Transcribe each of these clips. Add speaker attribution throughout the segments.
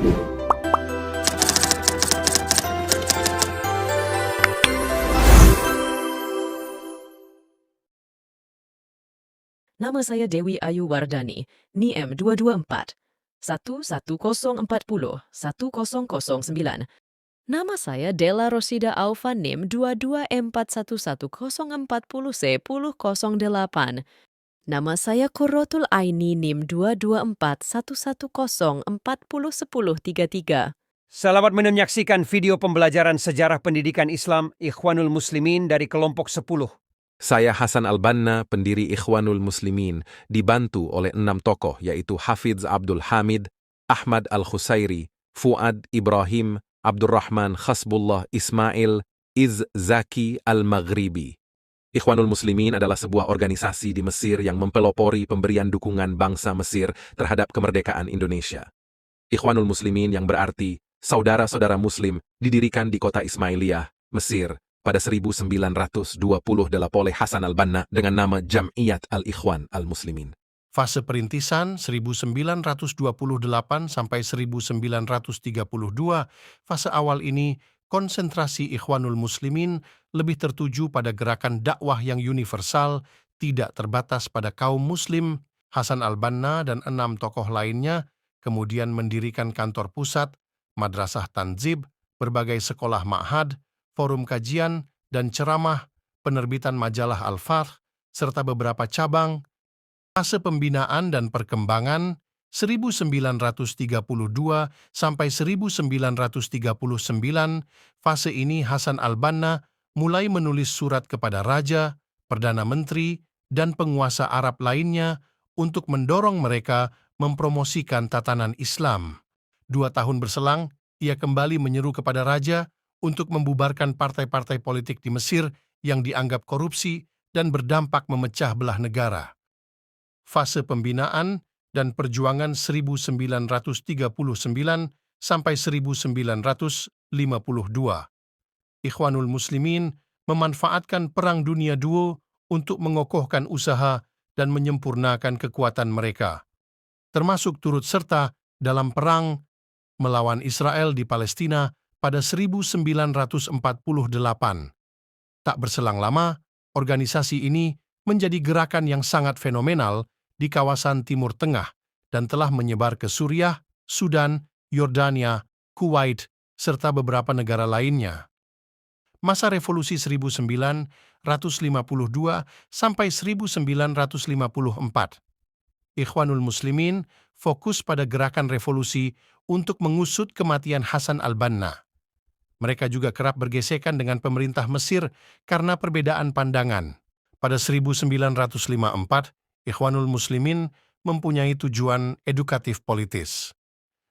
Speaker 1: Nama saya Dewi Ayu Wardani, NIM 224 11040 1009. Nama saya Della Rosida Aufa NIM 2241140C1008. Nama saya Qurratul Aini NIM 22411401033.
Speaker 2: Selamat menyaksikan video pembelajaran sejarah pendidikan Islam Ikhwanul Muslimin dari kelompok 10.
Speaker 3: Saya Hasan Al-Banna, pendiri Ikhwanul Muslimin, dibantu oleh 6 tokoh yaitu Hafidz Abdul Hamid, Ahmad Al-Khusairi, Fuad Ibrahim, Abdurrahman Khasbullah Ismail, Iz Zaki Al-Maghribi. Ikhwanul Muslimin adalah sebuah organisasi di Mesir yang mempelopori pemberian dukungan bangsa Mesir terhadap kemerdekaan Indonesia. Ikhwanul Muslimin yang berarti saudara-saudara Muslim didirikan di kota Ismailiyah, Mesir, pada 1920 oleh Hasan Al-Banna dengan nama Jam'iyat Al-Ikhwan Al-Muslimin.
Speaker 4: Fase perintisan 1928 sampai 1932, fase awal ini konsentrasi Ikhwanul Muslimin lebih tertuju pada gerakan dakwah yang universal, tidak terbatas pada kaum Muslim. Hasan Al-Banna dan 6 tokoh lainnya kemudian mendirikan kantor pusat, madrasah tanzib, berbagai sekolah ma'had, forum kajian dan ceramah, penerbitan majalah Al-Fath, serta beberapa cabang. Fase pembinaan dan perkembangan 1932 sampai 1939, fase ini Hasan Al-Banna mulai menulis surat kepada raja, perdana menteri, dan penguasa Arab lainnya untuk mendorong mereka mempromosikan tatanan Islam. 2 tahun berselang, ia kembali menyeru kepada raja untuk membubarkan partai-partai politik di Mesir yang dianggap korupsi dan berdampak memecah belah negara. Fase pembinaan dan perjuangan 1939 sampai 1952. Ikhwanul Muslimin memanfaatkan Perang Dunia II untuk mengokohkan usaha dan menyempurnakan kekuatan mereka, termasuk turut serta dalam perang melawan Israel di Palestina pada 1948. Tak berselang lama, organisasi ini menjadi gerakan yang sangat fenomenal di kawasan Timur Tengah dan telah menyebar ke Suriah, Sudan, Yordania, Kuwait, serta beberapa negara lainnya. Masa revolusi 1952 sampai 1954. Ikhwanul Muslimin fokus pada gerakan revolusi untuk mengusut kematian Hasan Al-Banna. Mereka juga kerap bergesekan dengan pemerintah Mesir karena perbedaan pandangan. Pada 1954, Ikhwanul Muslimin mempunyai tujuan edukatif politis.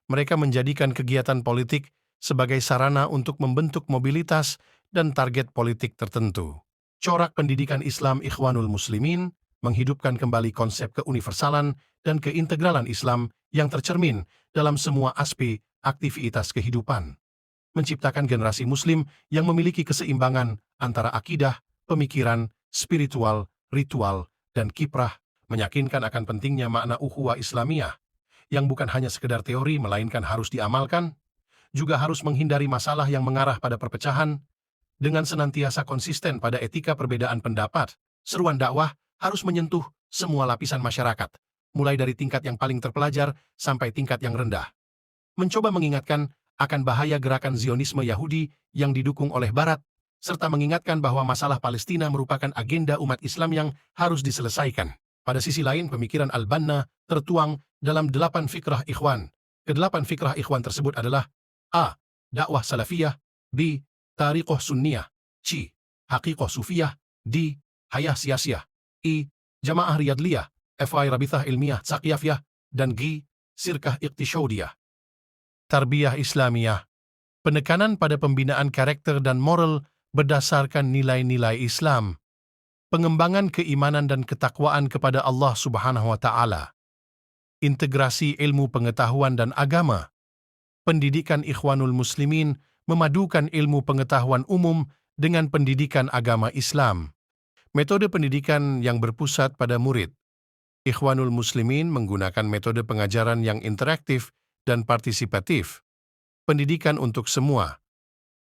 Speaker 4: Mereka menjadikan kegiatan politik sebagai sarana untuk membentuk mobilitas dan target politik tertentu. Corak pendidikan Islam Ikhwanul Muslimin menghidupkan kembali konsep keuniversalan dan keintegralan Islam yang tercermin dalam semua aspek aktivitas kehidupan. Menciptakan generasi Muslim yang memiliki keseimbangan antara akidah, pemikiran, spiritual, ritual, dan kiprah, meyakinkan akan pentingnya makna ukhuwah Islamiyah, yang bukan hanya sekedar teori melainkan harus diamalkan, juga harus menghindari masalah yang mengarah pada perpecahan, dengan senantiasa konsisten pada etika perbedaan pendapat. Seruan dakwah harus menyentuh semua lapisan masyarakat, mulai dari tingkat yang paling terpelajar sampai tingkat yang rendah. Mencoba mengingatkan akan bahaya gerakan Zionisme Yahudi yang didukung oleh Barat, serta mengingatkan bahwa masalah Palestina merupakan agenda umat Islam yang harus diselesaikan. Pada sisi lain, pemikiran Al-Banna tertuang dalam 8 fikrah ikhwan. Ke-8 fikrah ikhwan tersebut adalah A. Dakwah Salafiyah, B. Tariqah Sunniyah, C. Haqiqah Sufiyah, D. Hayah Siyasiyah, E. Jamaah Riyadliyah, F.I. Rabithah Ilmiyah Saqiyafiyah, dan G. Sirkah Iqtishodiyah. Tarbiyah Islamiyah, penekanan pada pembinaan karakter dan moral berdasarkan nilai-nilai Islam, pengembangan keimanan dan ketakwaan kepada Allah Subhanahu wa Ta'ala, integrasi ilmu pengetahuan dan agama. Pendidikan Ikhwanul Muslimin memadukan ilmu pengetahuan umum dengan pendidikan agama Islam. Metode pendidikan yang berpusat pada murid. Ikhwanul Muslimin menggunakan metode pengajaran yang interaktif dan partisipatif. Pendidikan untuk semua.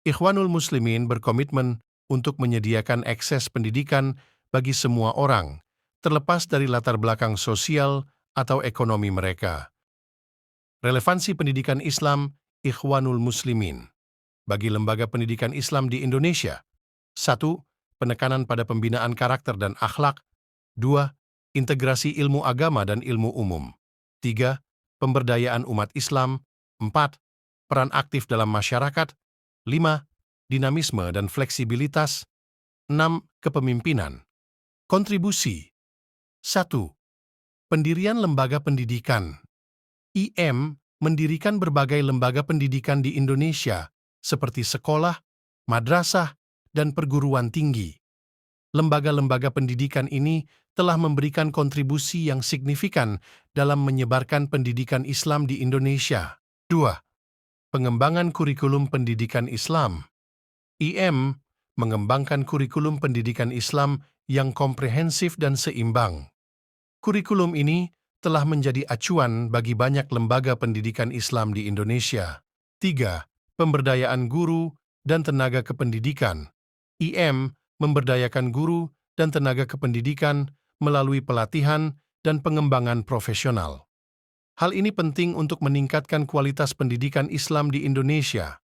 Speaker 4: Ikhwanul Muslimin berkomitmen untuk menyediakan akses pendidikan bagi semua orang, terlepas dari latar belakang sosial atau ekonomi mereka. Relevansi pendidikan Islam Ikhwanul Muslimin bagi lembaga pendidikan Islam di Indonesia. 1. Penekanan pada pembinaan karakter dan akhlak. 2. Integrasi ilmu agama dan ilmu umum. 3. Pemberdayaan umat Islam. 4. Peran aktif dalam masyarakat. 5. Dinamisme dan fleksibilitas. 6. Kepemimpinan. Kontribusi. 1. Pendirian lembaga pendidikan. IM mendirikan berbagai lembaga pendidikan di Indonesia, seperti sekolah, madrasah, dan perguruan tinggi. Lembaga-lembaga pendidikan ini telah memberikan kontribusi yang signifikan dalam menyebarkan pendidikan Islam di Indonesia. 2. Pengembangan kurikulum pendidikan Islam. IM mengembangkan kurikulum pendidikan Islam yang komprehensif dan seimbang. Kurikulum ini telah menjadi acuan bagi banyak lembaga pendidikan Islam di Indonesia. 3. Pemberdayaan guru dan tenaga kependidikan. IM memberdayakan guru dan tenaga kependidikan melalui pelatihan dan pengembangan profesional. Hal ini penting untuk meningkatkan kualitas pendidikan Islam di Indonesia.